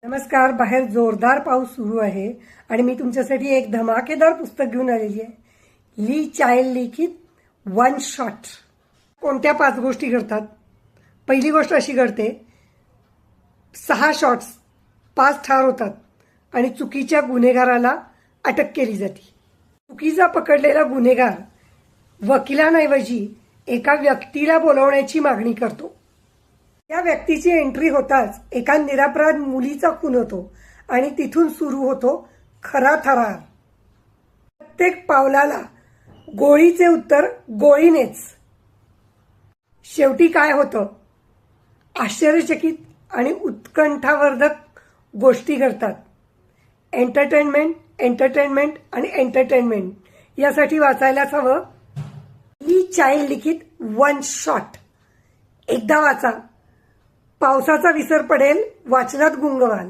नमस्कार. बाहेर जोरदार पाऊस सुरू आहे आणि मी तुमच्यासाठी एक धमाकेदार पुस्तक घेऊन आलेली आहे. ली चाइल्ड लिखित वन शॉट. कोणत्या 5 गोष्टी घडतात. पहिली गोष्ट अशी घडते, 6 शॉट्स 5 ठार होतात आणि चुकीच्या गुन्हेगाराला अटक केली जाते. चुकीचा पकडलेला गुन्हेगार वकिलांऐवजी एका व्यक्तीला बोलवण्याची मागणी करतो. त्या व्यक्तीची एंट्री होताच एका निरपराध मुलीचा खून होतो आणि तिथून सुरू होतो खरा थरार. प्रत्येक पावलाला गोळीचे उत्तर गोळीनेच. शेवटी काय होतं? आश्चर्यचकित आणि उत्कंठावर्धक गोष्टी घडतात. एंटरटेनमेंट एंटरटेनमेंट आणि एंटरटेनमेंट यासाठी वाचायलाच हवं ली चाइल्ड लिखित वन शॉट. एकदा वाचा, पावसाचा विसर पडेल, वाचनात गुंग व्हाल.